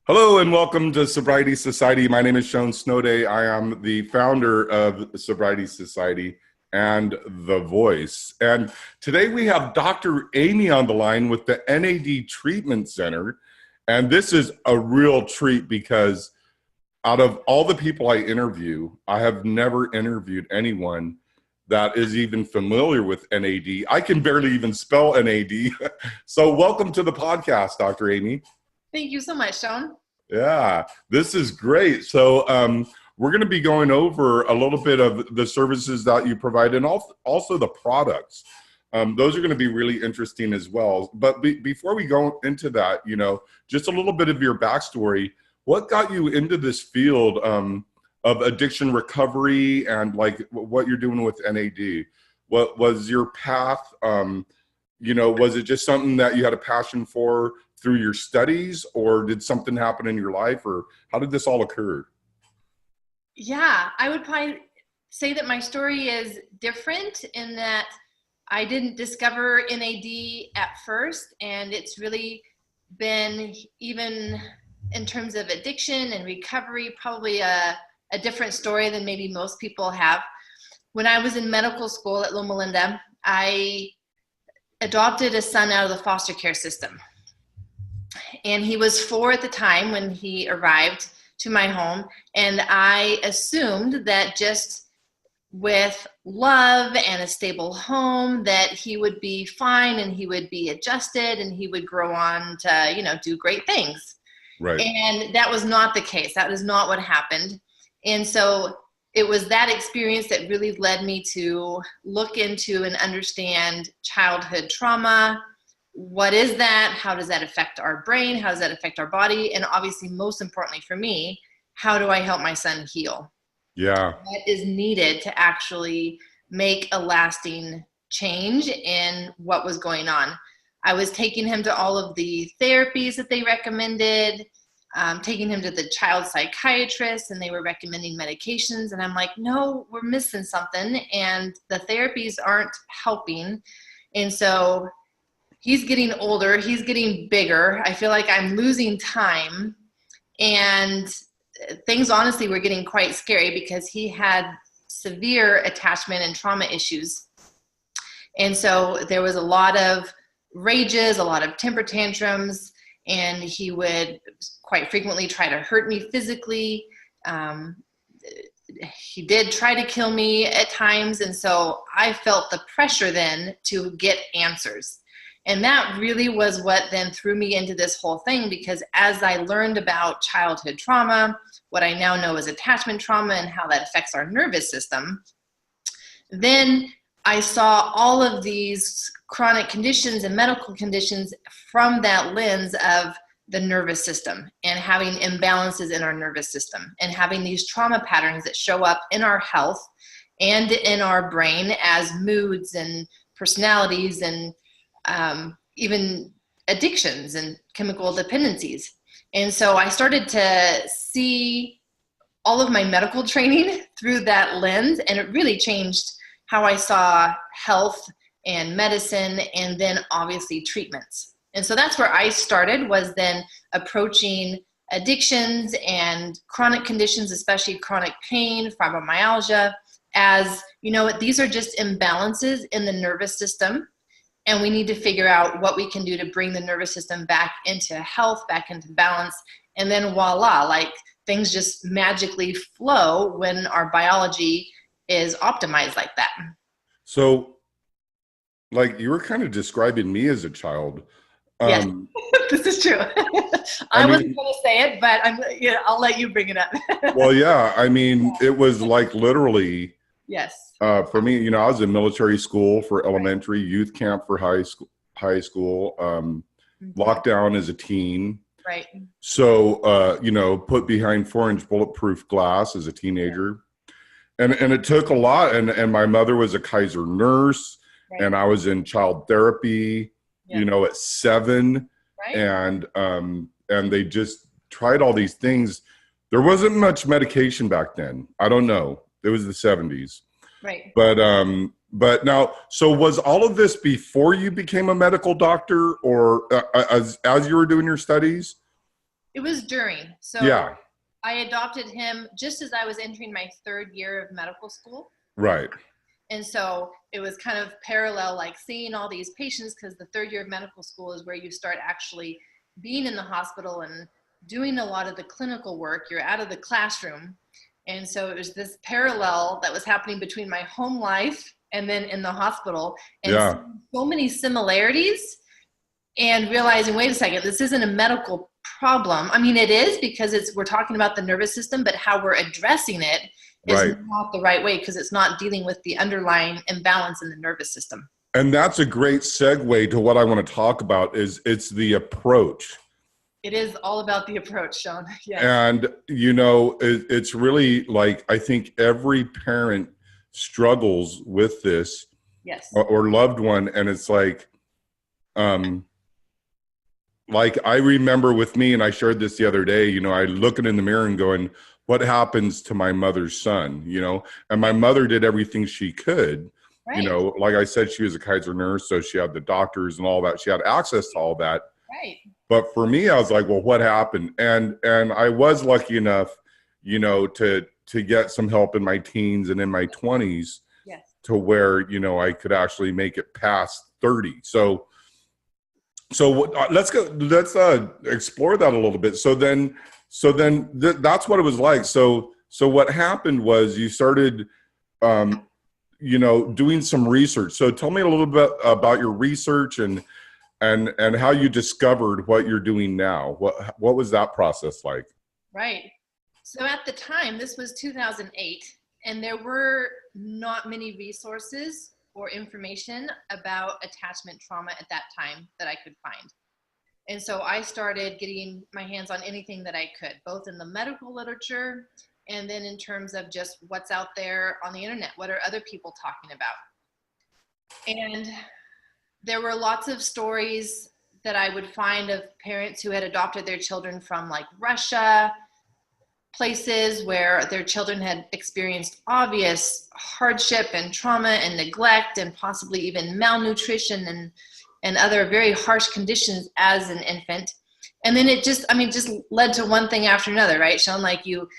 Hello and welcome to Sobriety Society. My name is Sean Snowday. I am the founder of Sobriety Society and The Voice. And today we have Dr. Aimie on the line with the NAD Treatment Center. And this is a real treat because out of all the people I interview, I have never interviewed anyone that is even familiar with NAD. I can barely even spell NAD. So welcome to the podcast, Dr. Aimie. Thank you so much, Sean. Yeah, this is great. So we're going to be going over a little bit of the services that you provide and also the products. Those are going to be really interesting as well. But before we go into that, just a little bit of your backstory. What got you into this field of addiction recovery and like what you're doing with NAD? What was your path? Was it just something that you had a passion for through your studies, or did something happen in your life, or how did this all occur? Yeah, I would probably say that my story is different in that I didn't discover NAD at first, and it's really been, even in terms of addiction and recovery, probably a different story than maybe most people have. When I was in medical school at Loma Linda, I adopted a son out of the foster care system. And he was 4 at the time when he arrived to my home. And I assumed that just with love and a stable home that he would be fine and he would be adjusted and he would grow on to, do great things. Right. And that was not the case. That is not what happened. And so it was that experience that really led me to look into and understand childhood trauma. What is that? How does that affect our brain? How does that affect our body? And obviously, most importantly for me, how do I help my son heal? Yeah. What is needed to actually make a lasting change in what was going on? I was taking him to all of the therapies that they recommended, taking him to the child psychiatrist, and they were recommending medications. And I'm like, no, we're missing something. And the therapies aren't helping. And so he's getting older, he's getting bigger. I feel like I'm losing time, and things honestly were getting quite scary because he had severe attachment and trauma issues. And so there was a lot of rages, a lot of temper tantrums, and he would quite frequently try to hurt me physically. He did try to kill me at times. And so I felt the pressure then to get answers. And that really was what then threw me into this whole thing, because as I learned about childhood trauma, what I now know is attachment trauma and how that affects our nervous system, then I saw all of these chronic conditions and medical conditions from that lens of the nervous system and having imbalances in our nervous system and having these trauma patterns that show up in our health and in our brain as moods and personalities and even addictions and chemical dependencies. And so I started to see all of my medical training through that lens, and it really changed how I saw health and medicine, and then obviously treatments. And so that's where I started, was then approaching addictions and chronic conditions, especially chronic pain, fibromyalgia, as, these are just imbalances in the nervous system. And we need to figure out what we can do to bring the nervous system back into health, back into balance. And then voila, like things just magically flow when our biology is optimized like that. So like you were kind of describing me as a child. Yes, this is true. I wasn't going to say it, but I'll let you bring it up. Well, yeah, it was like literally. Yes. For me, I was in military school for elementary, youth camp for high school, lockdown as a teen. Right. So, put behind 4-inch bulletproof glass as a teenager. Yeah. And it took a lot. And my mother was a Kaiser nurse, right. And I was in child therapy, at 7. Right. And they just tried all these things. There wasn't much medication back then. I don't know. It was the 70s. Right. But now, so was all of this before you became a medical doctor, or as you were doing your studies? It was during. So Yeah, I adopted him just as I was entering my 3rd year of medical school. right. And so it was kind of parallel, like seeing all these patients, because the 3rd year of medical school is where you start actually being in the hospital and doing a lot of the clinical work. You're out of the classroom. And so it was this parallel that was happening between my home life and then in the hospital, and Yeah. so many similarities, and realizing, wait a second, this isn't a medical problem. I mean, it is, because we're talking about the nervous system, but how we're addressing it is Right. not the right way, because it's not dealing with the underlying imbalance in the nervous system. And that's a great segue to what I want to talk about is it's the approach. It is all about the approach, Sean. Yes. And, you know, it's really like, I think every parent struggles with this, Yes. or loved one. And it's like I remember with me, and I shared this the other day, you know, I looking in the mirror and going, what happens to my mother's son, you know? And my mother did everything she could. Right. You know, like I said, she was a Kaiser nurse, so she had the doctors and all that. She had access to all that. Right. But for me, I was like, well, what happened? And I was lucky enough, you know, to get some help in my teens and in my 20s. Yes. To where, you know, I could actually make it past 30. So let's explore that a little bit. So then that's what it was like. So what happened was you started, you know, doing some research. So tell me a little bit about your research and how you discovered what you're doing now. What was that process like? Right. So at the time, this was 2008, and there were not many resources or information about attachment trauma at that time that I could find. And so I started getting my hands on anything that I could, both in the medical literature and then in terms of just what's out there on the internet. What are other people talking about? And there were lots of stories that I would find of parents who had adopted their children from like Russia, places where their children had experienced obvious hardship and trauma and neglect and possibly even malnutrition and other very harsh conditions as an infant. And then it just led to one thing after another, right, Sean? Like you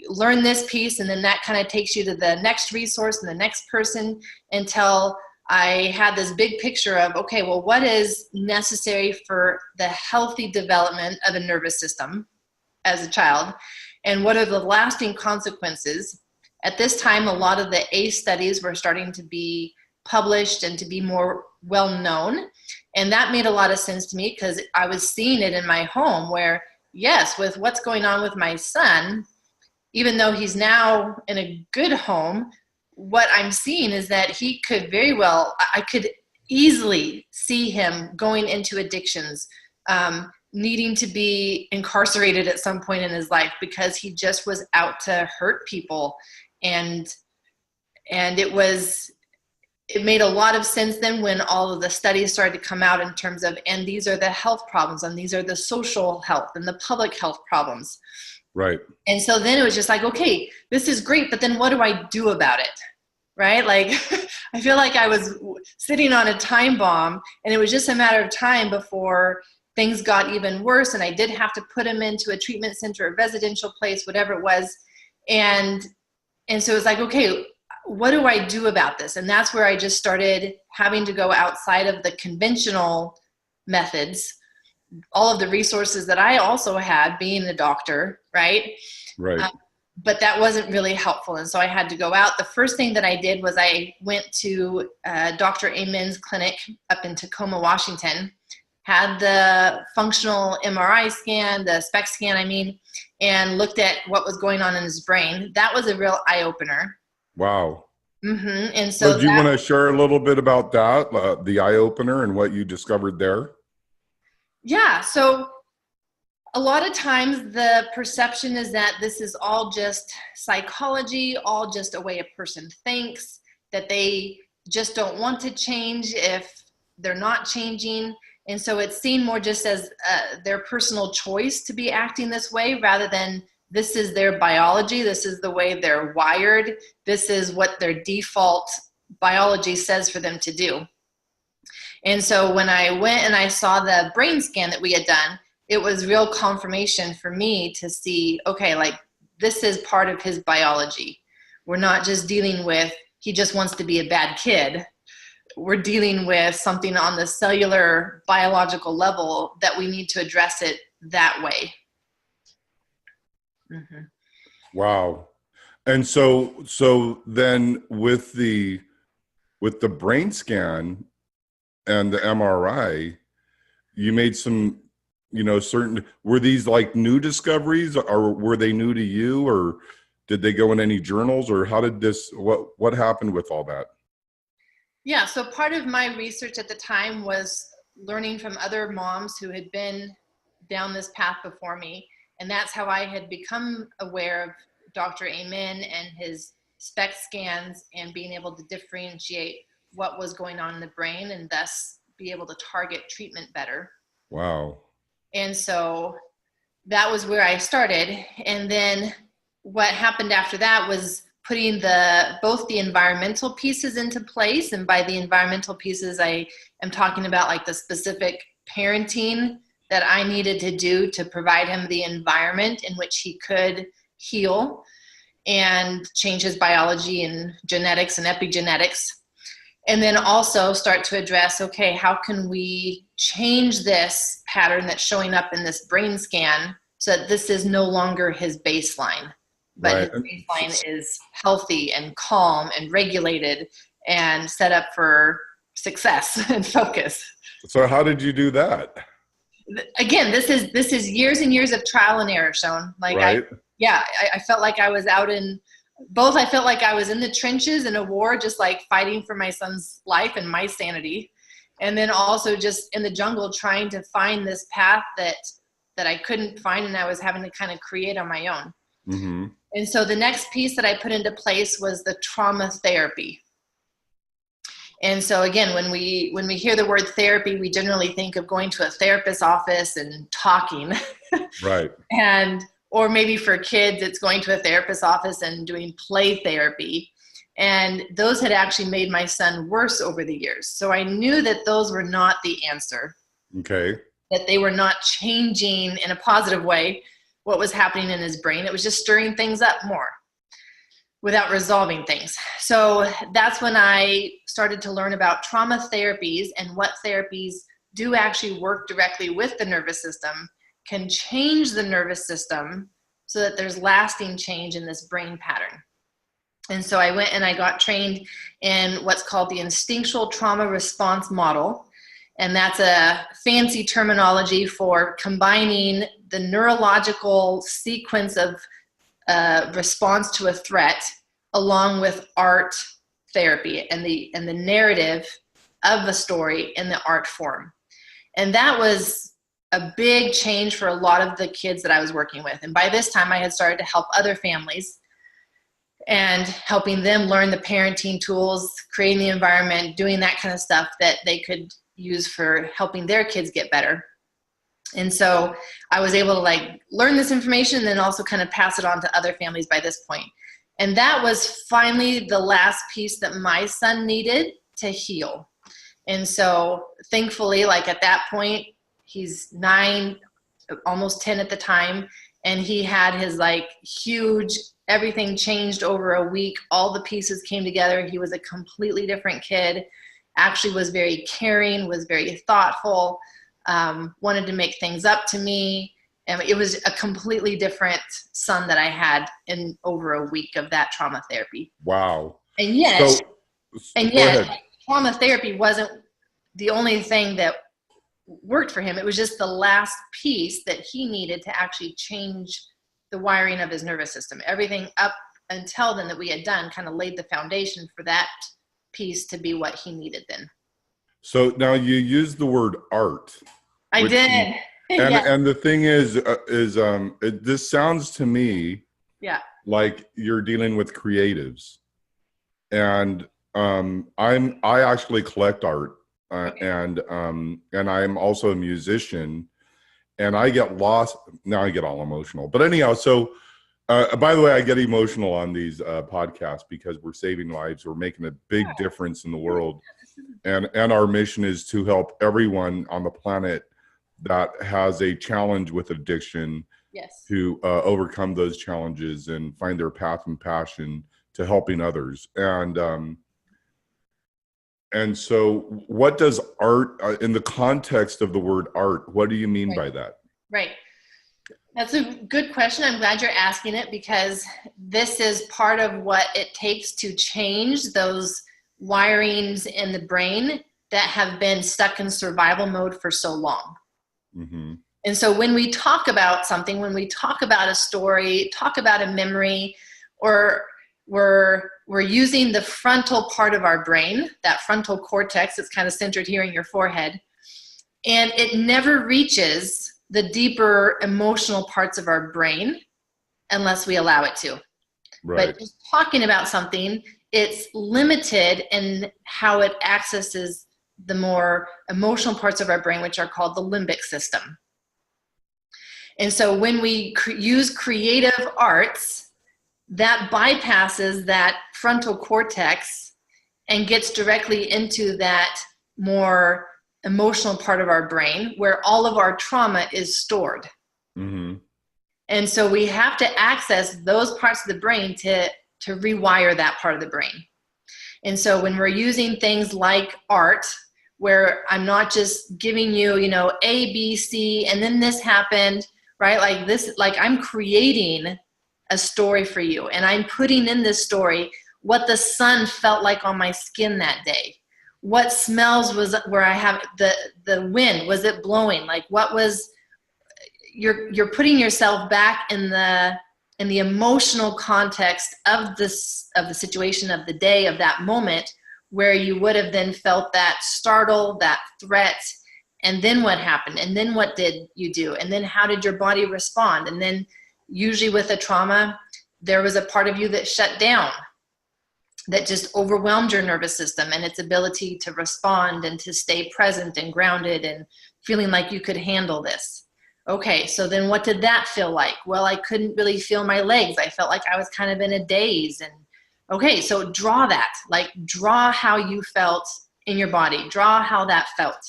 learn this piece, and then that kind of takes you to the next resource and the next person, until I had this big picture of, okay, well, what is necessary for the healthy development of a nervous system as a child? And what are the lasting consequences? At this time, a lot of the ACE studies were starting to be published and to be more well known. And that made a lot of sense to me, because I was seeing it in my home where, yes, with what's going on with my son, even though he's now in a good home, what I'm seeing is that he could very well, I could easily see him going into addictions, needing to be incarcerated at some point in his life because he just was out to hurt people. And it made a lot of sense then when all of the studies started to come out in terms of, and these are the health problems, and these are the social health and the public health problems. Right. And so then it was just like, okay, this is great, but then what do I do about it? Right? Like, I feel like I was sitting on a time bomb, and it was just a matter of time before things got even worse. And I did have to put him into a treatment center, a residential place, whatever it was. And so it was like, okay, what do I do about this? And that's where I just started having to go outside of the conventional methods, all of the resources that I also had being a doctor, right? Right. But that wasn't really helpful. And so I had to go out. The first thing that I did was I went to Dr. Amen's clinic up in Tacoma, Washington, had the functional MRI scan, the SPECT scan, and looked at what was going on in his brain. That was a real eye-opener. Wow. Mm-hmm. And so do you want to share a little bit about that, the eye-opener and what you discovered there? Yeah. So a lot of times the perception is that this is all just psychology, all just a way a person thinks, that they just don't want to change if they're not changing. And so it's seen more just as their personal choice to be acting this way, rather than this is their biology, this is the way they're wired, this is what their default biology says for them to do. And so when I went and I saw the brain scan that we had done, it was real confirmation for me to see, okay, like this is part of his biology. We're not just dealing with, he just wants to be a bad kid. We're dealing with something on the cellular biological level that we need to address it that way. Mm-hmm. Wow. And so then with the brain scan and the MRI, you made some, certain, were these like new discoveries, or were they new to you, or did they go in any journals, or how did this, what happened with all that? Yeah, so part of my research at the time was learning from other moms who had been down this path before me. And that's how I had become aware of Dr. Aimie and his SPECT scans, and being able to differentiate what was going on in the brain and thus be able to target treatment better. Wow. And so that was where I started. And then what happened after that was putting both the environmental pieces into place. And by the environmental pieces, I am talking about like the specific parenting that I needed to do to provide him the environment in which he could heal and change his biology and genetics and epigenetics. And then also start to address, okay, how can we change this pattern that's showing up in this brain scan so that this is no longer his baseline, but Right. his baseline is healthy and calm and regulated and set up for success and focus. So how did you do that? Again, this is years and years of trial and error, Sean. Like, right. I felt like I was out in both. I felt like I was in the trenches in a war, just like fighting for my son's life and my sanity. And then also just in the jungle trying to find this path that I couldn't find, and I was having to kind of create on my own. Mm-hmm. And so the next piece that I put into place was the trauma therapy. And so again, when we hear the word therapy, we generally think of going to a therapist's office and talking. Right. Or maybe for kids, it's going to a therapist's office and doing play therapy. And those had actually made my son worse over the years. So I knew that those were not the answer. Okay. That they were not changing in a positive way what was happening in his brain. It was just stirring things up more without resolving things. So that's when I started to learn about trauma therapies and what therapies do actually work directly with the nervous system, can change the nervous system so that there's lasting change in this brain pattern. And so I went and I got trained in what's called the instinctual trauma response model. And that's a fancy terminology for combining the neurological sequence of response to a threat along with art therapy and the narrative of the story in the art form. And that was a big change for a lot of the kids that I was working with. And by this time I had started to help other families and helping them learn the parenting tools, creating the environment, doing that kind of stuff that they could use for helping their kids get better. And so I was able to like learn this information and then also kind of pass it on to other families by this point. And that was finally the last piece that my son needed to heal. And so thankfully, like at that point, he's 9, almost 10 at the time. And he had his like huge, everything changed over a week. All the pieces came together. He was a completely different kid, actually was very caring, was very thoughtful, wanted to make things up to me. And it was a completely different son that I had in over a week of that trauma therapy. Wow. And yet, trauma therapy wasn't the only thing that worked for him. It was just the last piece that he needed to actually change the wiring of his nervous system. Everything up until then that we had done kind of laid the foundation for that piece to be what he needed then. So now you used the word art. I did. And the thing is this sounds to me like you're dealing with creatives. And I actually collect art. And I'm also a musician, and I get lost. Now I get all emotional. But anyhow, so by the way, I get emotional on these podcasts because we're saving lives. We're making a big difference in the world, and our mission is to help everyone on the planet that has a challenge with addiction Yes. to overcome those challenges and find their path and passion to helping others. And so what does art, in the context of the word art, what do you mean by that? Right. That's a good question. I'm glad you're asking it, because this is part of what it takes to change those wirings in the brain that have been stuck in survival mode for so long. Mm-hmm. And so when we talk about something, when we talk about a story, talk about a memory, or we're using the frontal part of our brain, that frontal cortex that's kind of centered here in your forehead, and it never reaches the deeper emotional parts of our brain unless we allow it to. Right. But just talking about something, it's limited in how it accesses the more emotional parts of our brain, which are called the limbic system. And so when we use creative arts, that bypasses that frontal cortex and gets directly into that more emotional part of our brain where all of our trauma is stored. Mm-hmm. And so we have to access those parts of the brain to rewire that part of the brain. And so when we're using things like art, where I'm not just giving you, you know, A, B, C, and then this happened, right? Like this, like I'm creating a story for you, and I'm putting in this story what the sun felt like on my skin that day. What smells was where I have the wind, was it blowing? Like what was, you're putting yourself back in the emotional context of the situation of the day, of that moment, where you would have then felt that startle, that threat, and then what happened? And then what did you do? And then how did your body respond? And then usually with a trauma, there was a part of you that shut down, that just overwhelmed your nervous system and its ability to respond and to stay present and grounded and feeling like you could handle this. Okay, so then what did that feel like? Well, I couldn't really feel my legs. I felt like I was kind of in a daze. And okay, so draw that, like draw how you felt in your body, draw how that felt.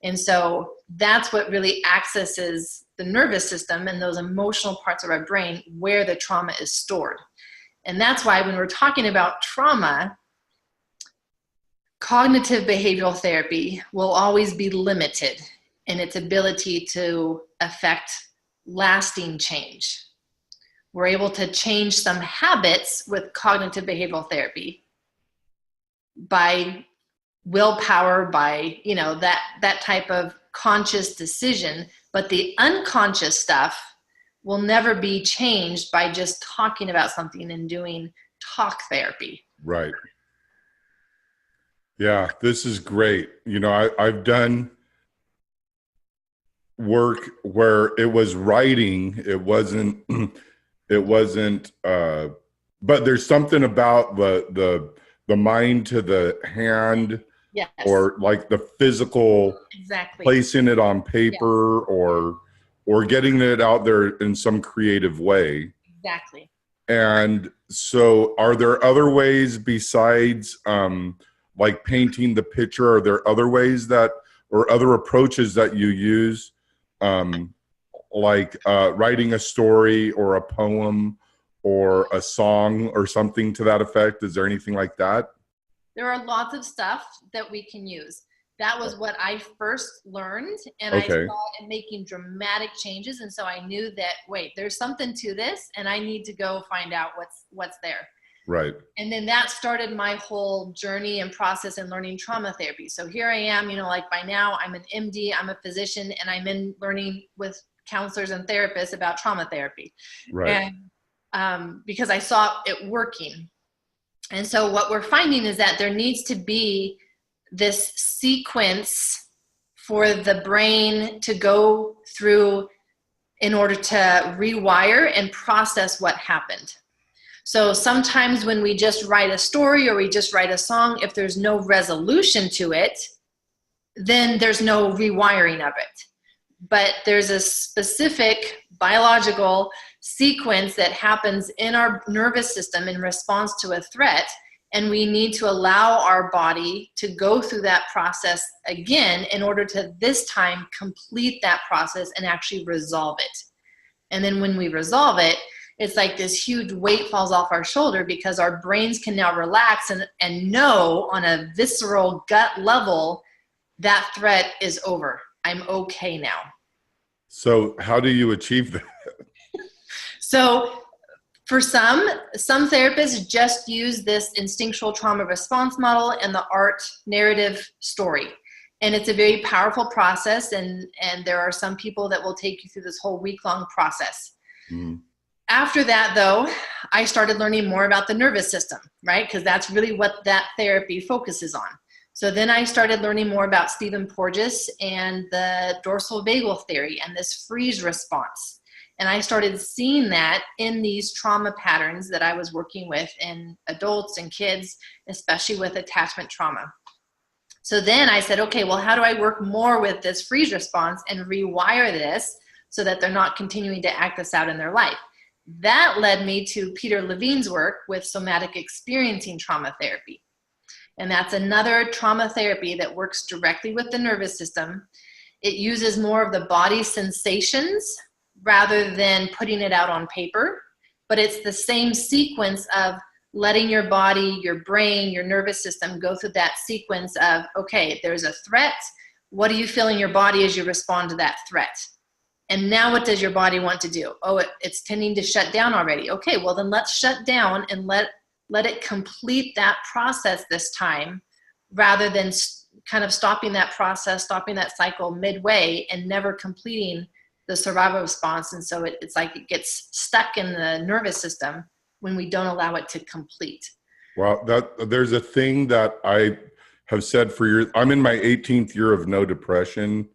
And so that's what really accesses the nervous system and those emotional parts of our brain where the trauma is stored. And that's why when we're talking about trauma, cognitive behavioral therapy will always be limited in its ability to affect lasting change. We're able to change some habits with cognitive behavioral therapy by willpower, by, you know, that type of conscious decision, but the unconscious stuff will never be changed by just talking about something and doing talk therapy. Right. Yeah, this is great. You know, I've done work where it was writing, it wasn't but there's something about the mind to the hand. Yes. Or like the physical, exactly, placing it on paper, yeah. or getting it out there in some creative way. Exactly. And so are there other ways besides like painting the picture? Are there other ways that, or other approaches that you use, like writing a story or a poem or a song or something to that effect? Is there anything like that? There are lots of stuff that we can use. That was what I first learned, and okay. I saw it making dramatic changes. And so I knew that, wait, there's something to this, and I need to go find out what's there. Right. And then that started my whole journey and process in learning trauma therapy. So here I am, you know, like by now I'm an MD, I'm a physician, and I'm in learning with counselors and therapists about trauma therapy. Right. And because I saw it working. And so what we're finding is that there needs to be this sequence for the brain to go through in order to rewire and process what happened. So sometimes when we just write a story or we just write a song, if there's no resolution to it, then there's no rewiring of it. But there's a specific biological sequence that happens in our nervous system in response to a threat. And we need to allow our body to go through that process again in order to this time complete that process and actually resolve it. And then when we resolve it, it's like this huge weight falls off our shoulder because our brains can now relax and know on a visceral gut level that threat is over. I'm okay now. So how do you achieve that? So for some therapists just use this instinctual trauma response model and the art narrative story. And it's a very powerful process. And there are some people that will take you through this whole week-long process. Mm. After that, though, I started learning more about the nervous system, right? Because that's really what that therapy focuses on. So then I started learning more about Stephen Porges and the dorsal vagal theory and this freeze response. And I started seeing that in these trauma patterns that I was working with in adults and kids, especially with attachment trauma. So then I said, okay, well, how do I work more with this freeze response and rewire this so that they're not continuing to act this out in their life? That led me to Peter Levine's work with somatic experiencing trauma therapy. And that's another trauma therapy that works directly with the nervous system. It uses more of the body sensations rather than putting it out on paper, but it's the same sequence of letting your body, your brain, your nervous system go through that sequence of, okay, there's a threat. What do you feel in your body as you respond to that threat? And now what does your body want to do? Oh, it's tending to shut down already. Okay, well then let's shut down and let it complete that process this time, rather than kind of stopping that process, stopping that cycle midway and never completing the survival response. And so it's like it gets stuck in the nervous system when we don't allow it to complete. Well, there's a thing that I have said for years. I'm in my 18th year of no depression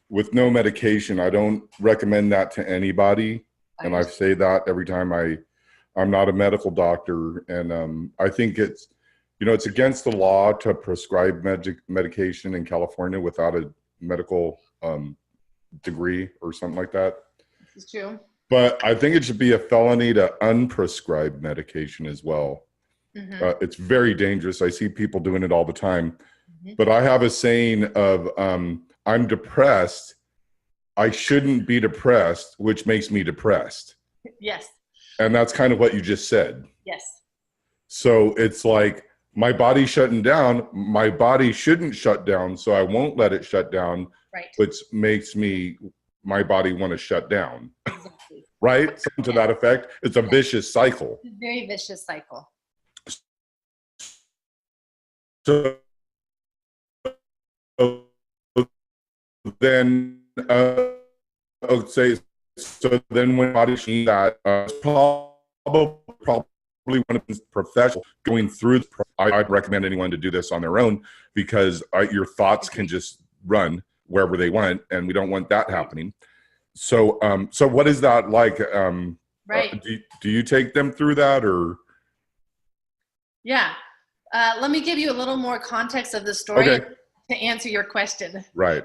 with no medication. I don't recommend that to anybody. And I say that every time I'm not a medical doctor. And I think it's against the law to prescribe medication in California without a medical degree or something like that. This is true. But I think it should be a felony to unprescribe medication as well. Mm-hmm. It's very dangerous. I see people doing it all the time. Mm-hmm. But I have a saying of, I'm depressed. I shouldn't be depressed, which makes me depressed. Yes. And that's kind of what you just said. Yes. So it's like my body's shutting down. My body shouldn't shut down, so I won't let it shut down, right, which makes my body want to shut down. Exactly. Right? Something to that effect. It's a vicious cycle. It's a very vicious cycle. So then, then when body sees that, probably one of the professional going through. I'd recommend anyone to do this on their own, because your thoughts can just run wherever they want, and we don't want that happening. So, so what is that like? Right. Do you take them through that, or? Yeah. Let me give you a little more context of the story to answer your question. Right.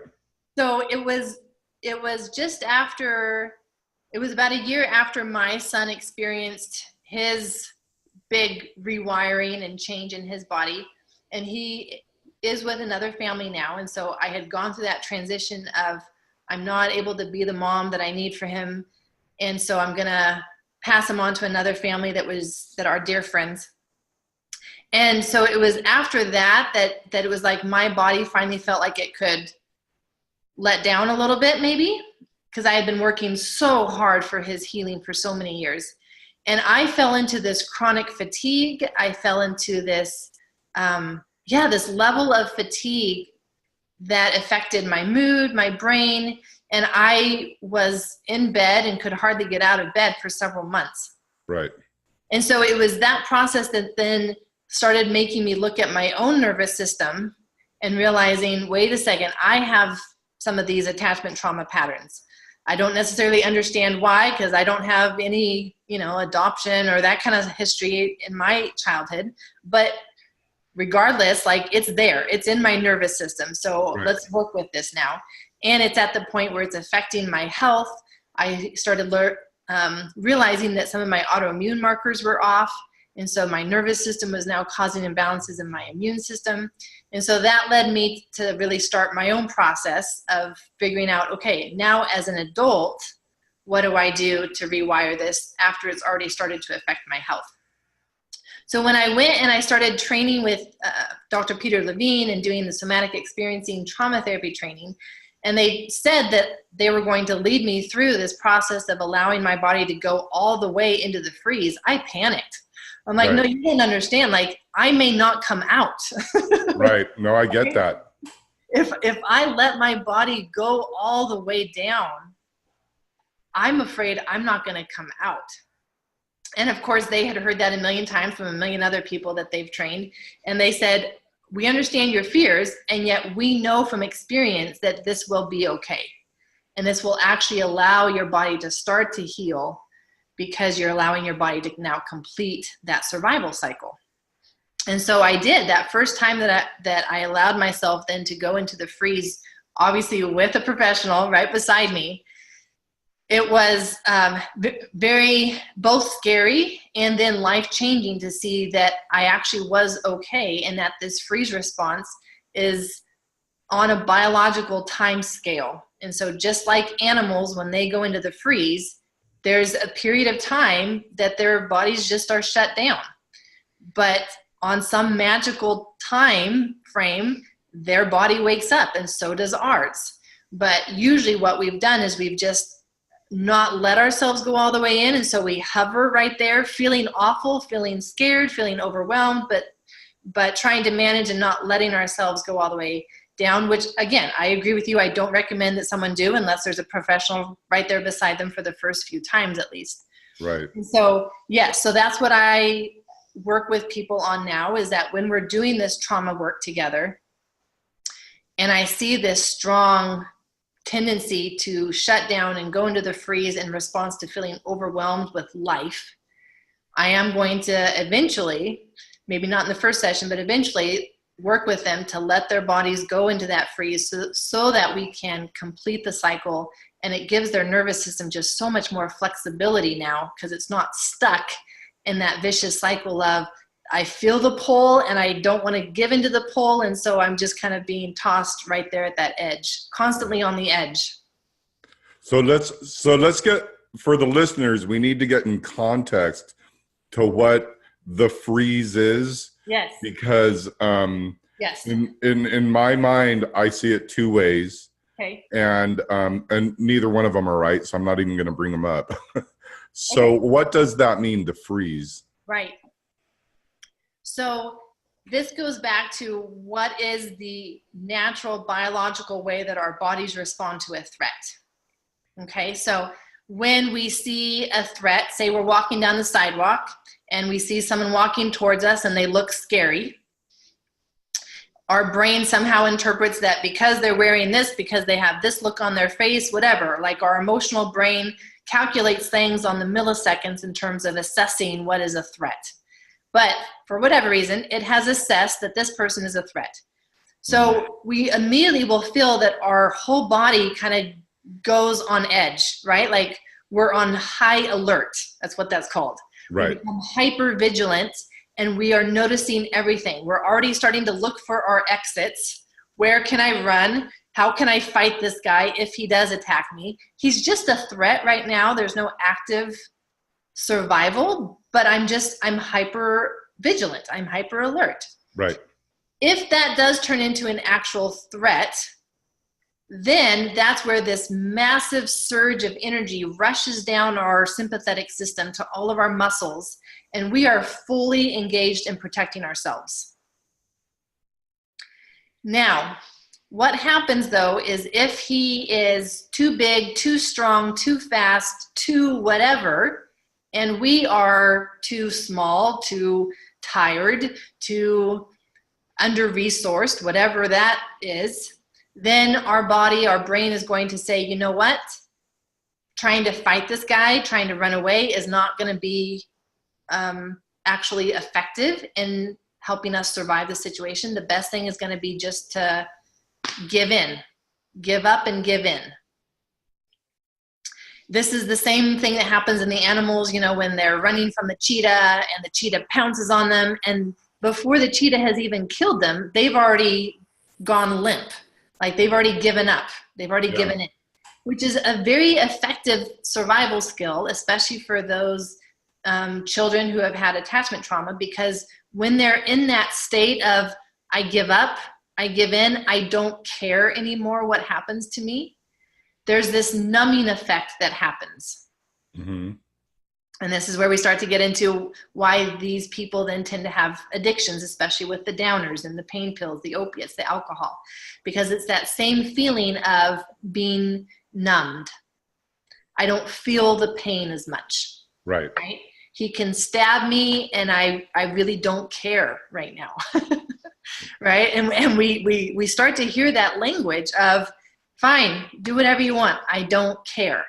So it was just after, it was about a year after my son experienced his big rewiring and change in his body. And he is with another family now. And so I had gone through that transition of, I'm not able to be the mom that I need for him. And so I'm going to pass him on to another family that are dear friends. And so it was after that it was like my body finally felt like it could let down a little bit, maybe, because I had been working so hard for his healing for so many years. And I fell into this chronic fatigue. I fell into this, this level of fatigue that affected my mood, my brain, and I was in bed and could hardly get out of bed for several months. Right. And so it was that process that then started making me look at my own nervous system and realizing, wait a second, I have some of these attachment trauma patterns. I don't necessarily understand why, because I don't have any, adoption or that kind of history in my childhood. But regardless, like, it's there. It's in my nervous system. So Let's work with this now. And it's at the point where it's affecting my health. I started realizing that some of my autoimmune markers were off. And so my nervous system was now causing imbalances in my immune system. And so that led me to really start my own process of figuring out, okay, now as an adult, what do I do to rewire this after it's already started to affect my health? So when I went and I started training with Dr. Peter Levine and doing the somatic experiencing trauma therapy training, and they said that they were going to lead me through this process of allowing my body to go all the way into the freeze, I panicked. I'm like, Right. no, you didn't understand. Like, I may not come out. Right. No, I get that. If I let my body go all the way down, I'm afraid I'm not going to come out. And of course, they had heard that a million times from a million other people that they've trained. And they said, we understand your fears, and yet we know from experience that this will be okay. And this will actually allow your body to start to heal, because you're allowing your body to now complete that survival cycle. And so I did. That first time that I allowed myself then to go into the freeze, obviously with a professional right beside me, it was very both scary and then life-changing to see that I actually was okay, and that this freeze response is on a biological time scale. And so just like animals, when they go into the freeze, there's a period of time that their bodies just are shut down. But on some magical time frame, their body wakes up, and so does ours. But usually what we've done is we've just not let ourselves go all the way in. And so we hover right there, feeling awful, feeling scared, feeling overwhelmed, but trying to manage and not letting ourselves go all the way down, which again, I agree with you. I don't recommend that someone do unless there's a professional right there beside them for the first few times at least. Right. And so, yes, so that's what I work with people on now, is that when we're doing this trauma work together and I see this strong tendency to shut down and go into the freeze in response to feeling overwhelmed with life, I am going to eventually, maybe not in the first session, but eventually work with them to let their bodies go into that freeze so that we can complete the cycle. And it gives their nervous system just so much more flexibility now, because it's not stuck in that vicious cycle of, I feel the pull and I don't want to give into the pull. And so I'm just kind of being tossed right there at that edge, constantly on the edge. So let's get, for the listeners, we need to get in context to what the freeze is. Yes. Because yes. in my mind, I see it two ways. Okay. And neither one of them are right, so I'm not even going to bring them up. So okay. What does that mean, to freeze? Right. So this goes back to what is the natural biological way that our bodies respond to a threat. Okay, so when we see a threat, say we're walking down the sidewalk and we see someone walking towards us and they look scary, our brain somehow interprets that because they're wearing this, because they have this look on their face, whatever, like our emotional brain calculates things on the milliseconds in terms of assessing what is a threat. But for whatever reason, it has assessed that this person is a threat. So we immediately will feel that our whole body kind of goes on edge, right? Like we're on high alert. That's what that's called. Right. We become hyper vigilant and we are noticing everything. We're already starting to look for our exits. Where can I run? How can I fight this guy if he does attack me? He's just a threat right now. There's no active survival, but I'm hyper vigilant. I'm hyper alert. Right. If that does turn into an actual threat, then that's where this massive surge of energy rushes down our sympathetic system to all of our muscles, and we are fully engaged in protecting ourselves. Now, what happens though is if he is too big, too strong, too fast, too whatever, and we are too small, too tired, too under-resourced, whatever that is, then our body, our brain is going to say, you know what? Trying to fight this guy, trying to run away is not going to be actually effective in helping us survive the situation. The best thing is going to be just to give in, give up and give in. This is the same thing that happens in the animals, when they're running from the cheetah and the cheetah pounces on them. And before the cheetah has even killed them, they've already gone limp. Like they've already given up. They've already given in, which is a very effective survival skill, especially for those children who have had attachment trauma, because when they're in that state of, I give up, I give in, I don't care anymore what happens to me, there's this numbing effect that happens. Mm-hmm. And this is where we start to get into why these people then tend to have addictions, especially with the downers and the pain pills, the opiates, the alcohol, because it's that same feeling of being numbed. I don't feel the pain as much. Right. He can stab me and I really don't care right now. Right. And we start to hear that language of, fine, do whatever you want, I don't care.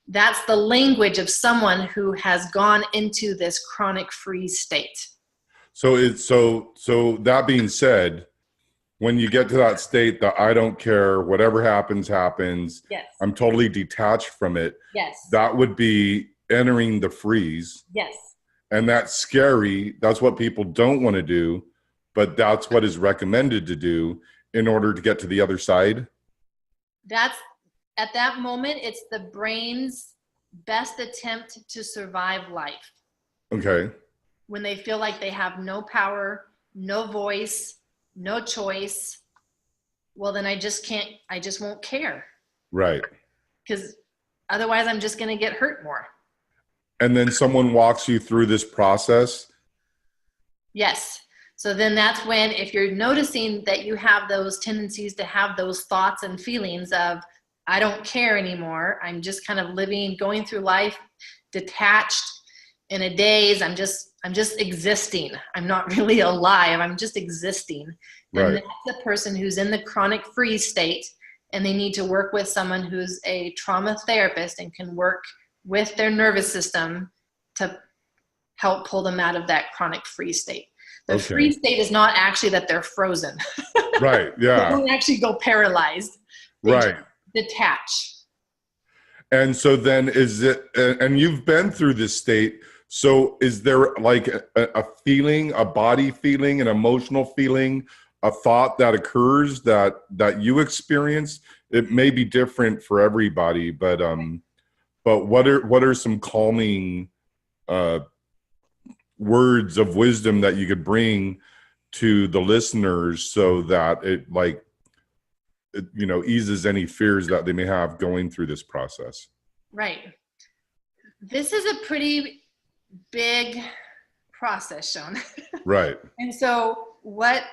That's the language of someone who has gone into this chronic freeze state. So that being said, when you get to that state that I don't care, whatever happens, happens. Yes. I'm totally detached from it. Yes. That would be entering the freeze. Yes. And that's scary. That's what people don't want to do, but that's what is recommended to do in order to get to the other side. That's, at that moment, it's the brain's best attempt to survive life. Okay. When they feel like they have no power, no voice, no choice, well, then I just won't care. Right. Because otherwise I'm just going to get hurt more. And then someone walks you through this process. Yes. So then that's when, if you're noticing that you have those tendencies to have those thoughts and feelings of, I don't care anymore, I'm just kind of living, going through life detached, in a daze, I'm just existing. I'm not really alive. I'm just existing. Right. And that's the person who's in the chronic freeze state, and they need to work with someone who's a trauma therapist and can work with their nervous system to help pull them out of that chronic freeze state. The freeze state is not actually that they're frozen. Right. Yeah. They don't actually go paralyzed. They right. detach. And so then is it, and you've been through this state. So is there like a feeling, a body feeling, an emotional feeling, a thought that occurs that you experience? It may be different for everybody, but what are some calming words of wisdom that you could bring to the listeners so that it eases any fears that they may have going through this process? Right. This is a pretty big process, Sean. Right. And so what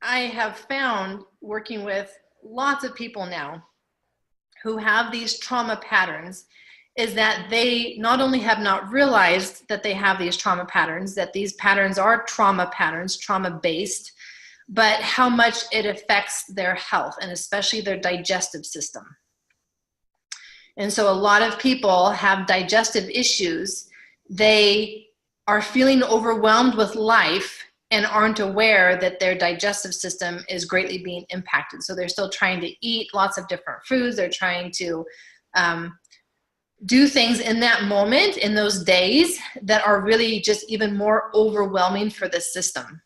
I have found working with lots of people now who have these trauma patterns is that they not only have not realized that they have these trauma patterns, that these patterns are trauma patterns, trauma-based, but how much it affects their health and especially their digestive system. And so a lot of people have digestive issues. They are feeling overwhelmed with life and aren't aware that their digestive system is greatly being impacted. So they're still trying to eat lots of different foods. They're trying to do things in that moment, in those days, that are really just even more overwhelming for the system.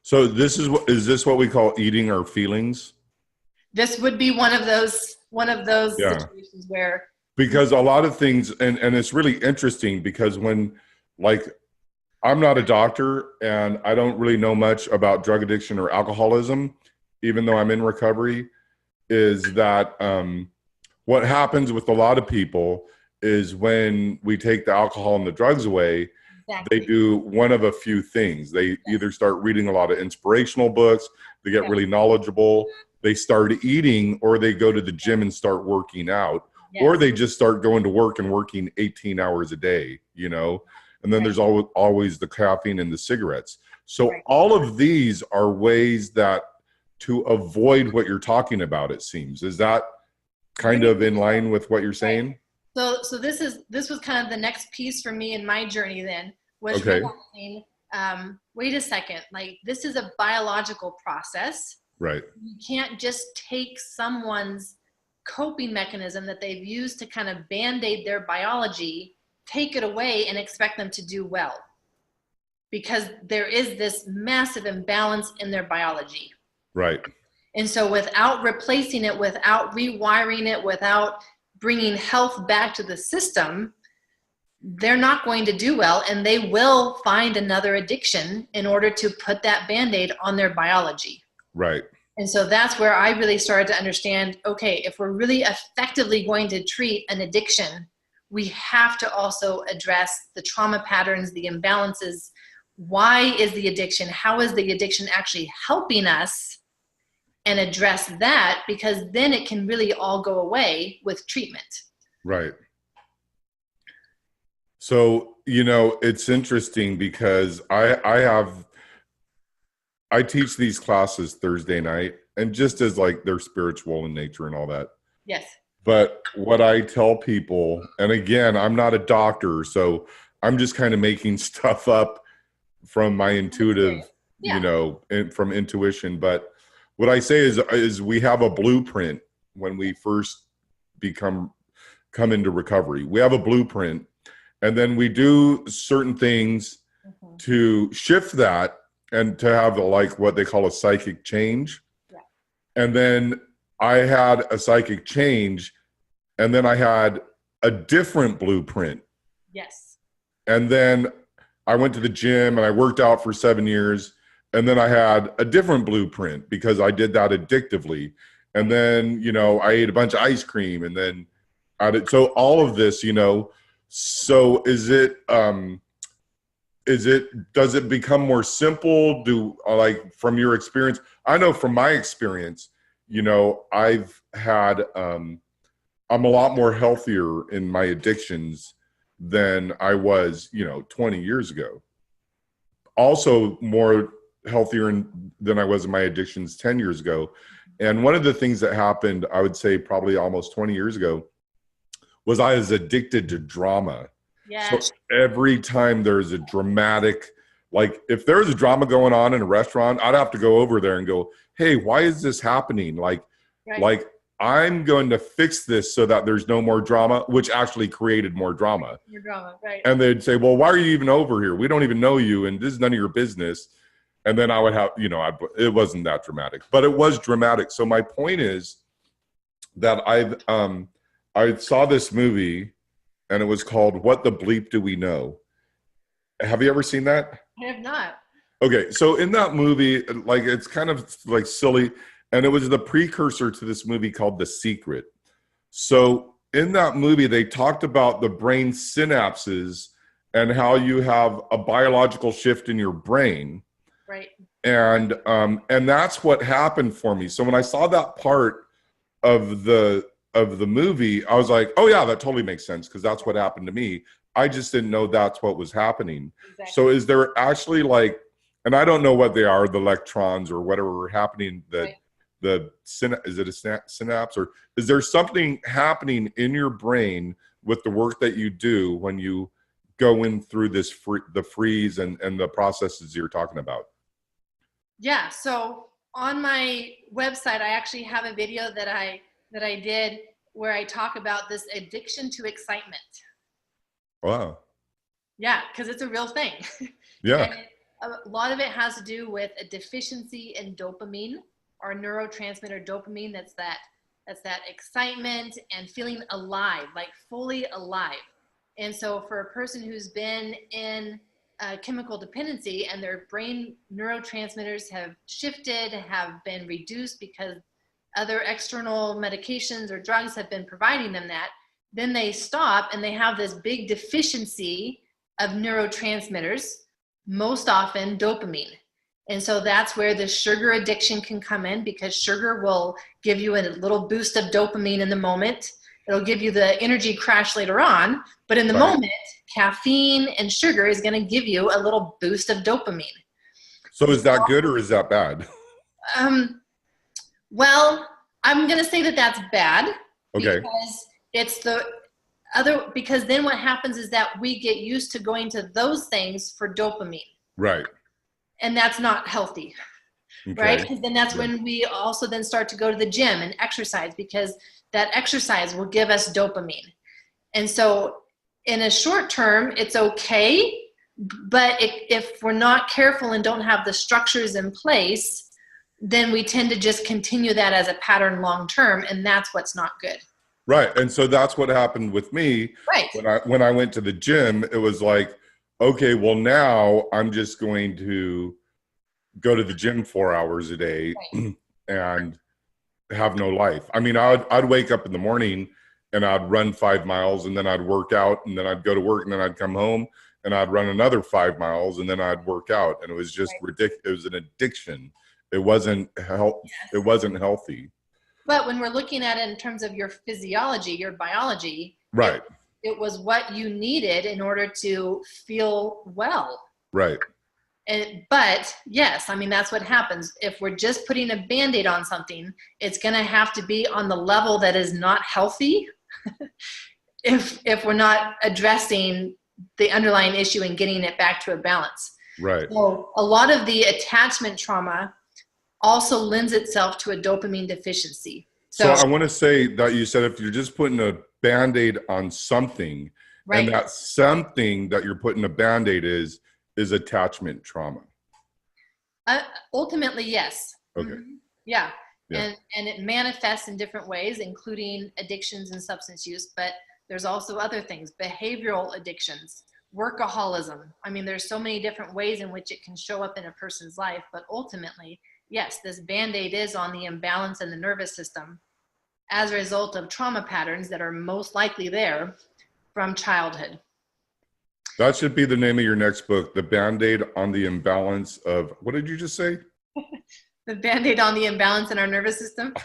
So is this what we call eating our feelings? This would be one of those situations where, because a lot of things, and it's really interesting because when, like, I'm not a doctor and I don't really know much about drug addiction or alcoholism, even though I'm in recovery, is that what happens with a lot of people is when we take the alcohol and the drugs away, they do one of a few things. They either start reading a lot of inspirational books, they get really knowledgeable, they start eating, or they go to the gym and start working out, or they just start going to work and working 18 hours a day, and then there's always the caffeine and the cigarettes. So all of these are ways that to avoid what you're talking about, it seems. Is that kind of in line with what you're saying? So this was kind of the next piece for me in my journey then, was realizing, wait a second, like, this is a biological process. Right. You can't just take someone's coping mechanism that they've used to kind of band-aid their biology, take it away and expect them to do well. Because there is this massive imbalance in their biology. Right. And so without replacing it, without rewiring it, without bringing health back to the system, they're not going to do well, and they will find another addiction in order to put that Band-Aid on their biology. Right. And so that's where I really started to understand, okay, if we're really effectively going to treat an addiction, we have to also address the trauma patterns, the imbalances. Why is the addiction? How is the addiction actually helping us? And address that, because then it can really all go away with treatment. Right. So, you know, it's interesting because I teach these classes Thursday night, and just as like they're spiritual in nature and all that. Yes. But what I tell people, and again, I'm not a doctor, so I'm just kind of making stuff up from my intuitive, you know, from intuition. But what I say is we have a blueprint when we first come into recovery. We have a blueprint, and then we do certain things to shift that and to have like what they call a psychic change. Yeah. And then I had a psychic change, and then I had a different blueprint. Yes. And then I went to the gym and I worked out for 7 years. And then I had a different blueprint because I did that addictively. And then, you know, I ate a bunch of ice cream, and then so all of this, you know, so does it become more simple? Like from your experience, I know from my experience, you know, I've had, I'm a lot more healthier in my addictions than I was, you know, 20 years ago. Also more healthier than I was in my addictions 10 years ago. And one of the things that happened, I would say probably almost 20 years ago, was I was addicted to drama. Yes. So every time there's a dramatic, like if there's a drama going on in a restaurant, I'd have to go over there and go, hey, why is this happening? Like I'm going to fix this so that there's no more drama, which actually created more drama. More drama, right. And they'd say, well, why are you even over here? We don't even know you, and this is none of your business. And then I would have, you know, it wasn't that dramatic, but it was dramatic. So my point is that I saw this movie, and it was called What the Bleep Do We Know? Have you ever seen that? I have not. Okay, so in that movie, like it's kind of like silly, and it was the precursor to this movie called The Secret. So in that movie, they talked about the brain synapses and how you have a biological shift in your brain. Right. And that's what happened for me. So when I saw that part of the movie, I was like, oh yeah, that totally makes sense, because that's what happened to me. I just didn't know that's what was happening. Exactly. So is there actually like, and I don't know what they are, the electrons or whatever were happening, is it a synapse, or is there something happening in your brain with the work that you do when you go in through this the freeze and the processes you're talking about? Yeah, so on my website, I actually have a video that I did where I talk about this addiction to excitement. Wow. Yeah, because it's a real thing. Yeah. And a lot of it has to do with a deficiency in dopamine, or neurotransmitter dopamine. That's that excitement and feeling alive, like fully alive. And so for a person who's been in chemical dependency and their brain neurotransmitters have shifted, have been reduced because other external medications or drugs have been providing them that, then they stop and they have this big deficiency of neurotransmitters, most often dopamine. And so that's where the sugar addiction can come in, because sugar will give you a little boost of dopamine in the moment. It'll give you the energy crash later on, but in the moment, caffeine and sugar is going to give you a little boost of dopamine. So is that good or is that bad? Well, I'm going to say that that's bad. Okay. Because it's because then what happens is that we get used to going to those things for dopamine. Right. And that's not healthy. Okay. Right? Because then that's when we also then start to go to the gym and exercise, because that exercise will give us dopamine. And so in a short term, it's okay. But if we're not careful and don't have the structures in place, then we tend to just continue that as a pattern long term. And that's what's not good. Right. And so that's what happened with me. Right. When I went to the gym, it was like, okay, well, now I'm just going to go to the gym 4 hours a day and have no life. I mean, I'd wake up in the morning and I'd run 5 miles, and then I'd work out, and then I'd go to work, and then I'd come home and I'd run another 5 miles, and then I'd work out. And it was just ridiculous. It was an addiction. It wasn't It wasn't healthy. But when we're looking at it in terms of your physiology, your biology, right, it was what you needed in order to feel well. Right. But yes, I mean, that's what happens. If we're just putting a Band-Aid on something, it's going to have to be on the level that is not healthy if we're not addressing the underlying issue and getting it back to a balance. Right. So a lot of the attachment trauma also lends itself to a dopamine deficiency. So I want to say that you said if you're just putting a Band-Aid on something, right, and that something that you're putting a Band-Aid is attachment trauma. Ultimately, yes. Okay. Mm-hmm. Yeah. And it manifests in different ways, including addictions and substance use, but there's also other things, behavioral addictions, workaholism. I mean, there's so many different ways in which it can show up in a person's life, but ultimately, yes, this Band-Aid is on the imbalance in the nervous system as a result of trauma patterns that are most likely there from childhood. That should be the name of your next book, The Band-Aid on the Imbalance of, what did you just say? The Band-Aid on the imbalance in our nervous system.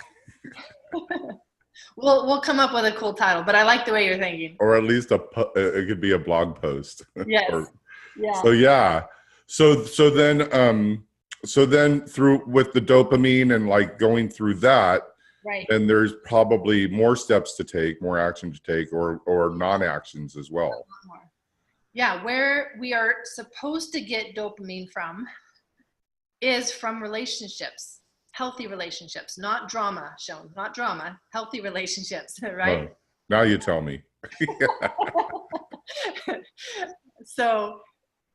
We'll come up with a cool title, but I like the way you're thinking. Or at least it could be a blog post. Yes. So then through with the dopamine and like going through that, right, and there's probably more steps to take, more action to take, or non-actions as well. Yeah, where we are supposed to get dopamine from is from relationships, healthy relationships, not drama, Sean, not drama, healthy relationships, right? Oh, now you tell me. So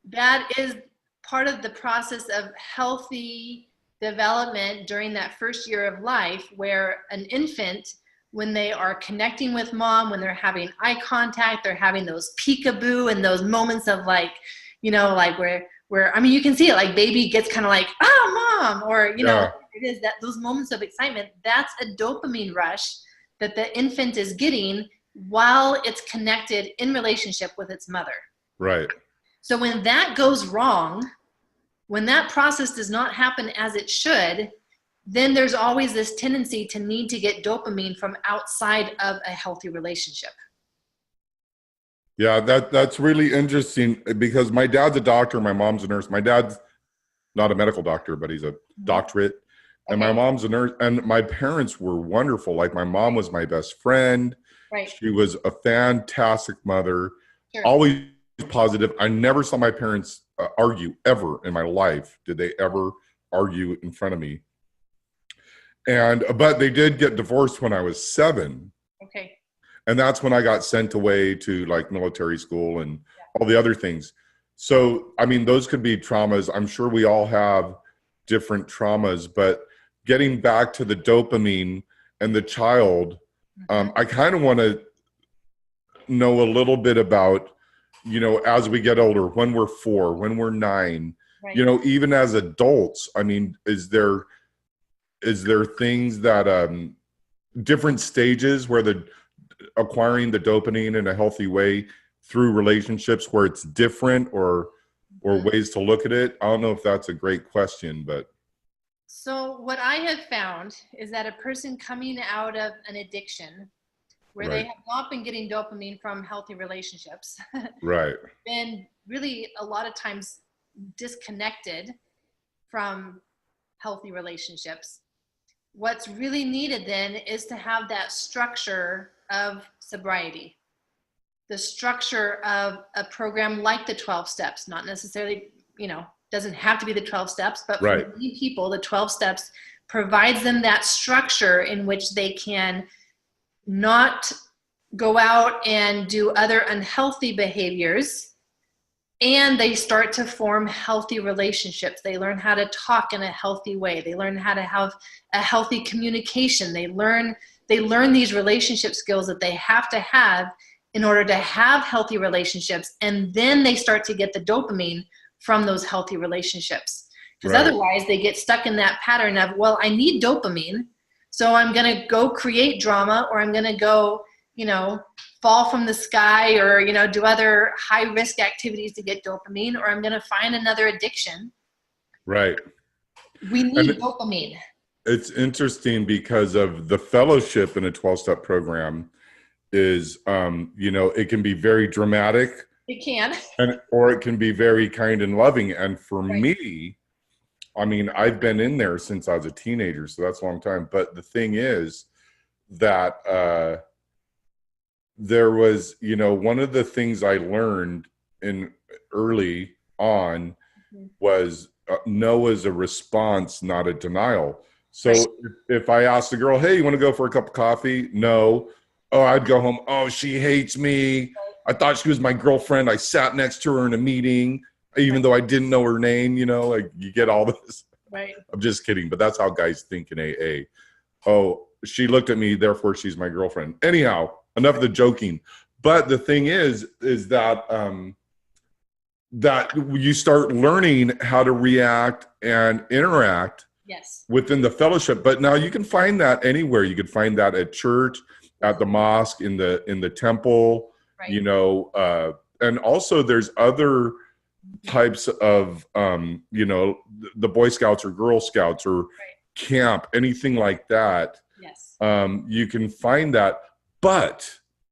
that is part of the process of healthy development during that first year of life, where an infant, when they are connecting with mom, when they're having eye contact, they're having those peekaboo and those moments of like, you know, like where I mean, you can see it, like baby gets kind of like, oh, mom, or, you know, it is that those moments of excitement, that's a dopamine rush that the infant is getting while it's connected in relationship with its mother. Right. So when that goes wrong, when that process does not happen as it should, then there's always this tendency to need to get dopamine from outside of a healthy relationship. Yeah, that's really interesting because my dad's a doctor, my mom's a nurse. My dad's not a medical doctor, but he's a doctorate. Okay. And my mom's a nurse, and my parents were wonderful. Like my mom was my best friend. Right. She was a fantastic mother, sure. Always positive. I never saw my parents argue ever in my life. Did they ever argue in front of me? But they did get divorced when I was 7. Okay. And that's when I got sent away to like military school and all the other things. So, I mean, those could be traumas. I'm sure we all have different traumas, but getting back to the dopamine and the child, I kind of want to know a little bit about, you know, as we get older, when we're 4, when we're 9, right. You know, even as adults, I mean, is there things that, different stages where acquiring the dopamine in a healthy way through relationships where it's different or ways to look at it? I don't know if that's a great question, but. So what I have found is that a person coming out of an addiction where right. they have not been getting dopamine from healthy relationships, right. been really a lot of times disconnected from healthy relationships. What's really needed then is to have that structure of sobriety, the structure of a program like the 12 steps, not necessarily, you know, doesn't have to be the 12 steps, but right. for many people, the 12 steps provides them that structure in which they can not go out and do other unhealthy behaviors, and they start to form healthy relationships. They learn how to talk in a healthy way. They learn how to have a healthy communication. They learn these relationship skills that they have to have in order to have healthy relationships, and then they start to get the dopamine from those healthy relationships. Because otherwise they get stuck in that pattern of, well, I need dopamine, so I'm going to go create drama, or I'm going to go, fall from the sky, or, do other high risk activities to get dopamine, or I'm going to find another addiction. Right. We need dopamine. It's interesting because of the fellowship in a 12-step program is, it can be very dramatic. It can. Or it can be very kind and loving. And for me, I mean, I've been in there since I was a teenager, so that's a long time. But the thing is that there was, one of the things I learned in early on was no as a response, not a denial. So if I asked a girl, hey, you want to go for a cup of coffee? No. Oh, I'd go home. Oh, she hates me. I thought she was my girlfriend. I sat next to her in a meeting, even though I didn't know her name, like you get all this. Right. I'm just kidding, but that's how guys think in AA. Oh, she looked at me, therefore she's my girlfriend. Anyhow, enough of the joking. But the thing is that that you start learning how to react and interact within the fellowship. But now you can find that anywhere. You can find that at church, at the mosque, in the temple, and also there's other types of, the Boy Scouts or Girl Scouts or camp, anything like that. Yes. You can find that, but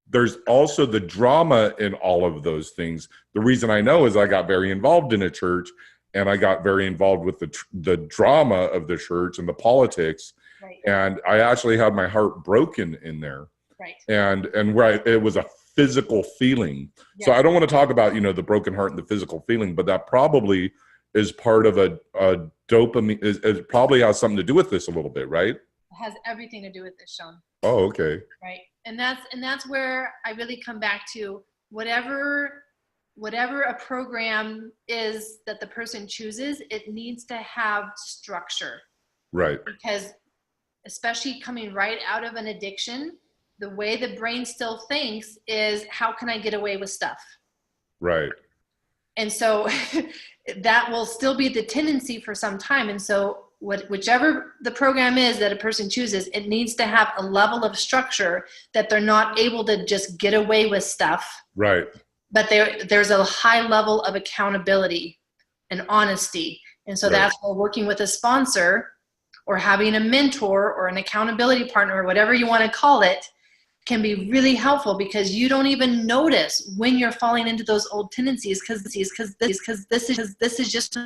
there's also the drama in all of those things. The reason I know is I got very involved in a church, and I got very involved with the drama of the church and the politics. Right. And I actually had my heart broken in there. Right. And where it was a physical feeling. Yes. So I don't want to talk about, the broken heart and the physical feeling, but that probably is part of a dopamine. It probably has something to do with this a little bit, right? It has everything to do with this, Sean. Oh, okay. Right. And that's where I really come back to whatever a program is that the person chooses, it needs to have structure. Right. Because especially coming right out of an addiction, the way the brain still thinks is, how can I get away with stuff? Right. And so that will still be the tendency for some time. And so whichever the program is that a person chooses, it needs to have a level of structure that they're not able to just get away with stuff. Right. But there's a high level of accountability and honesty. And so that's where working with a sponsor or having a mentor or an accountability partner, or whatever you want to call it, can be really helpful, because you don't even notice when you're falling into those old tendencies, because this is just,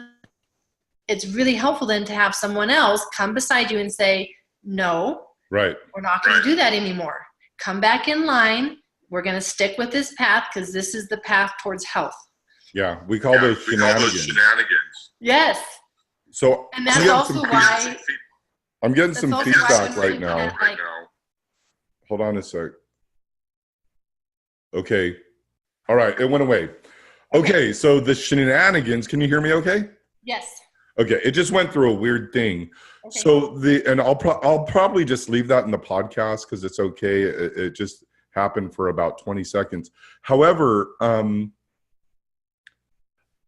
it's really helpful then to have someone else come beside you and say, no, right, we're not going to do that anymore. Come back in line. We're going to stick with this path, because this is the path towards health. Yeah, we call those shenanigans. Yes. So and that's also why I'm getting some feedback right now. Hold on a sec. Okay. All right. It went away. Okay. So the shenanigans, can you hear me okay? Yes. Okay. It just went through a weird thing. Okay. So I'll probably just leave that in the podcast, because it's okay. It just happened for about 20 seconds. However,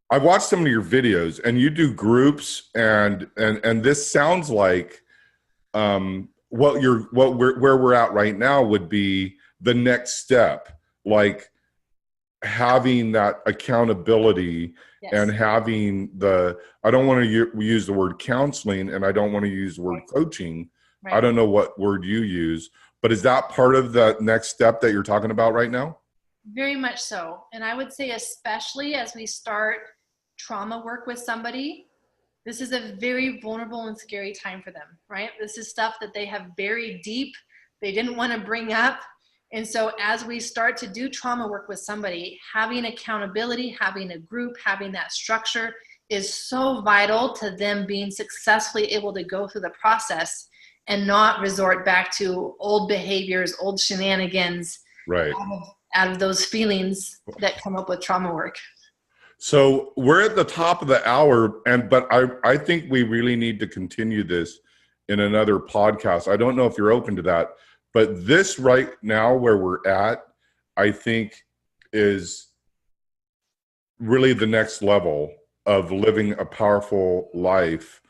I've watched some of your videos, and you do groups, and this sounds like, where we're at right now would be the next step, like having that accountability. Yes. And having I don't want to use the word counseling, and I don't want to use the word coaching. Right. I don't know what word you use, but is that part of the next step that you're talking about right now? Very much so. And I would say, especially as we start trauma work with somebody, this is a very vulnerable and scary time for them, right? This is stuff that they have buried deep, they didn't want to bring up. And so as we start to do trauma work with somebody, having accountability, having a group, having that structure is so vital to them being successfully able to go through the process and not resort back to old behaviors, old shenanigans, Right. out of those feelings that come up with trauma work. So we're at the top of the hour, but I think we really need to continue this in another podcast. I don't know if you're open to that, but this right now where we're at, I think is really the next level of living a powerful life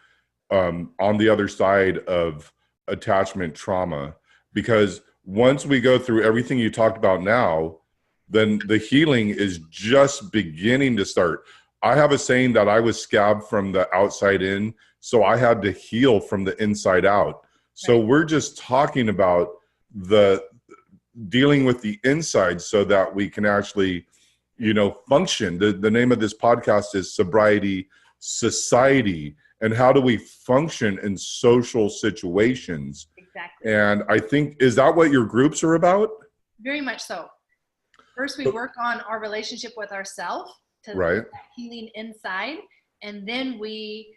on the other side of attachment trauma. Because once we go through everything you talked about now, then the healing is just beginning to start. I have a saying that I was scabbed from the outside in, so I had to heal from the inside out. So Right. we're just talking about the dealing with the inside so that we can actually, function. The name of this podcast is Sobriety Society, and how do we function in social situations? Exactly. And I think, is that what your groups are about? Very much so. First, we work on our relationship with ourselves to Right. get that healing inside. And then we,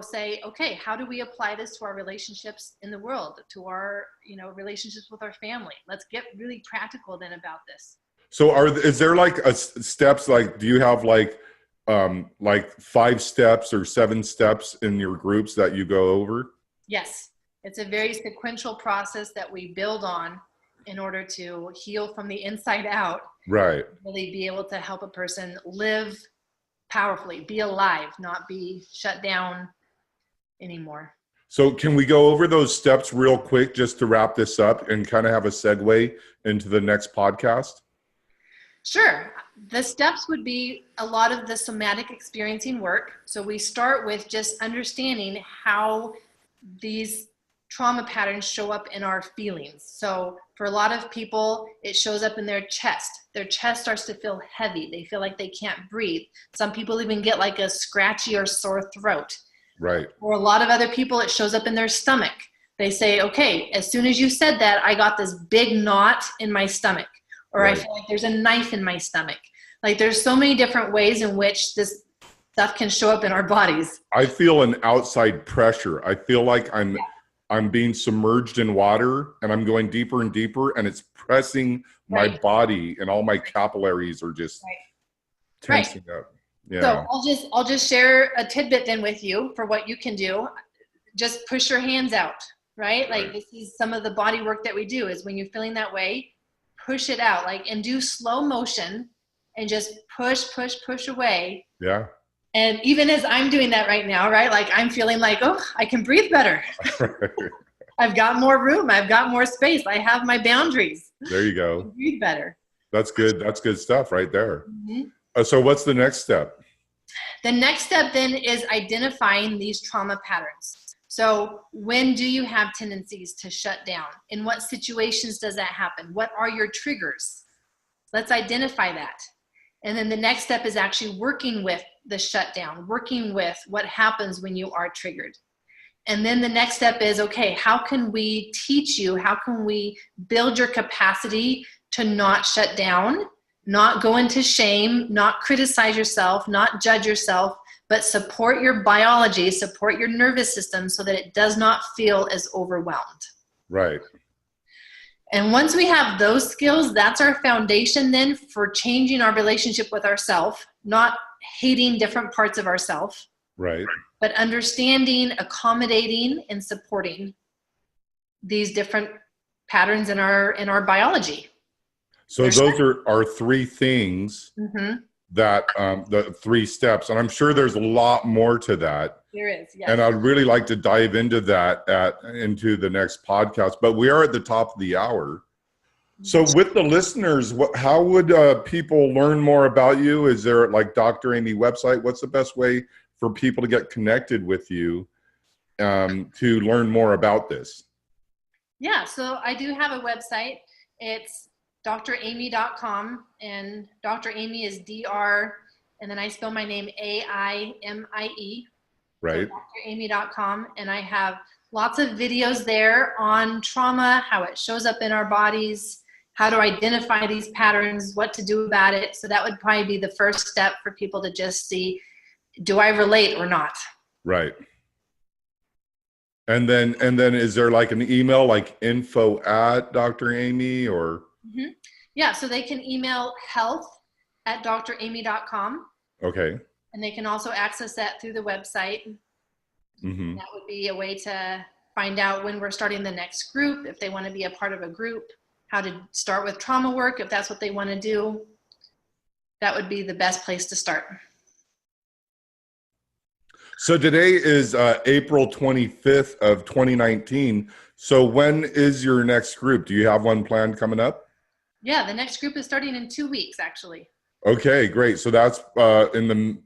say, okay, how do we apply this to our relationships in the world, to our, relationships with our family? Let's get really practical then about this. So is there like steps, like, do you have like 5 steps or 7 steps in your groups that you go over? Yes. It's a very sequential process that we build on in order to heal from the inside out. Right. Really be able to help a person live powerfully, be alive, not be shut down anymore. So can we go over those steps real quick just to wrap this up and kind of have a segue into the next podcast? Sure. The steps would be a lot of the somatic experiencing work. So we start with just understanding how these trauma patterns show up in our feelings. So for a lot of people, it shows up in their chest. Their chest starts to feel heavy. They feel like they can't breathe. Some people even get like a scratchy or sore throat. Right. For a lot of other people, it shows up in their stomach. They say, okay, as soon as you said that, I got this big knot in my stomach, or Right. I feel like there's a knife in my stomach. Like there's so many different ways in which this stuff can show up in our bodies. I feel an outside pressure. I feel like I'm being submerged in water and I'm going deeper and deeper, and it's pressing my Right. body, and all my capillaries are just Right. tensing up. Yeah. So I'll just share a tidbit then with you for what you can do. Just push your hands out, right? Like Right. this is some of the body work that we do, is when you're feeling that way, push it out, and do slow motion and just push away. Yeah. And even as I'm doing that right now, right? Like I'm feeling like, oh, I can breathe better. I've got more room. I've got more space. I have my boundaries. There you I go. can breathe better. That's good. That's good stuff right there. Mm-hmm. So what's the next step? The next step then is identifying these trauma patterns. So when do you have tendencies to shut down? In what situations does that happen? What are your triggers? Let's identify that. And then the next step is actually working with the shutdown, working with what happens when you are triggered. And then the next step is, okay, how can we teach you? How can we build your capacity to not shut down, not go into shame, not criticize yourself, not judge yourself, but support your biology, support your nervous system so that it does not feel as overwhelmed. Right. And once we have those skills, that's our foundation then for changing our relationship with ourselves, not hating different parts of ourselves, Right. but understanding, accommodating, and supporting these different patterns in our biology. So those are 3 things Mm-hmm. that the 3 steps, and I'm sure there's a lot more to that. There is, yes. And I'd really like to dive into that into the next podcast, but we are at the top of the hour. So with the listeners, how would people learn more about you? Is there like Dr. Aimie website? What's the best way for people to get connected with you to learn more about this? Yeah, so I do have a website. It's draimie.com, and Dr. Aimie is Dr. and then I spell my name Aimie. Right. So draimie.com, and I have lots of videos there on trauma, how it shows up in our bodies, how to identify these patterns, what to do about it. So that would probably be the first step for people to just see, do I relate or not? Right. And then is there like an email, like info at Dr. Aimie or? Mm-hmm. Yeah, so they can email health@draimie.com. Okay. And they can also access that through the website. Mm-hmm. That would be a way to find out when we're starting the next group, if they want to be a part of a group, how to start with trauma work, if that's what they want to do. That would be the best place to start. So today is April 25th of 2019. So when is your next group? Do you have one planned coming up? Yeah, the next group is starting in 2 weeks, actually. Okay, great. So that's in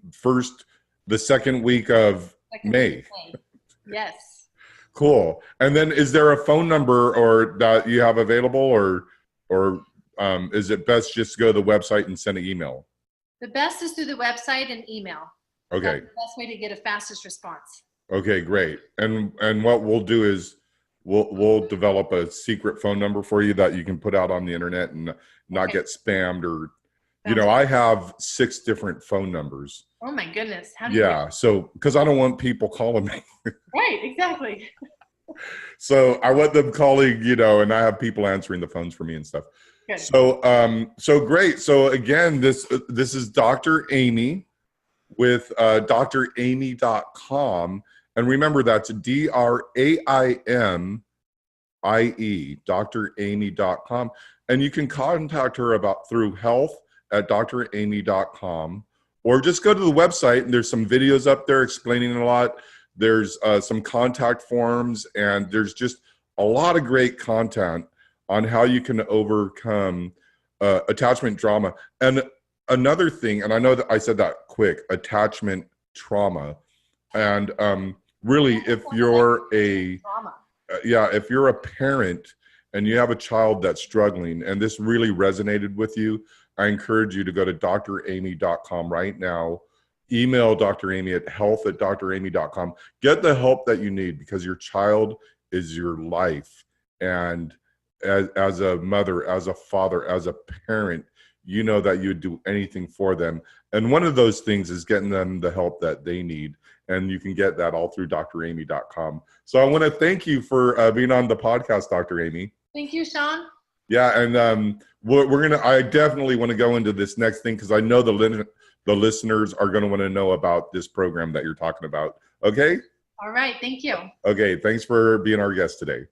the second week of May. Yes. Cool. And then is there a phone number or that you have available or is it best just to go to the website and send an email? The best is through the website and email. Okay. That's the best way to get a fastest response. Okay, great. And what we'll do is we'll develop a secret phone number for you that you can put out on the internet and not get spammed or I have 6 different phone numbers. Oh my goodness. How do you so because I don't want people calling me. Right, exactly. So I want them calling, and I have people answering the phones for me and stuff. Good. So great. So again, this is Dr. Aimie with draimie.com. And remember, that's DRAIMIE, draimie.com. And you can contact her through health@draimie.com, or just go to the website and there's some videos up there explaining a lot. There's some contact forms, and there's just a lot of great content on how you can overcome attachment trauma. And another thing, and I know that I said that quick, attachment trauma. And really, if you're a parent and you have a child that's struggling and this really resonated with you, I encourage you to go to draimie.com right now. Email Dr. Aimie at health@draimie.com. Get the help that you need, because your child is your life. And as a mother, as a father, as a parent, you know that you would do anything for them. And one of those things is getting them the help that they need. And you can get that all through draimie.com. So I want to thank you for being on the podcast, Dr. Aimie. Thank you, Sean. Yeah, and I definitely want to go into this next thing, because I know the listeners are going to want to know about this program that you're talking about. Okay? All right, thank you. Okay, thanks for being our guest today.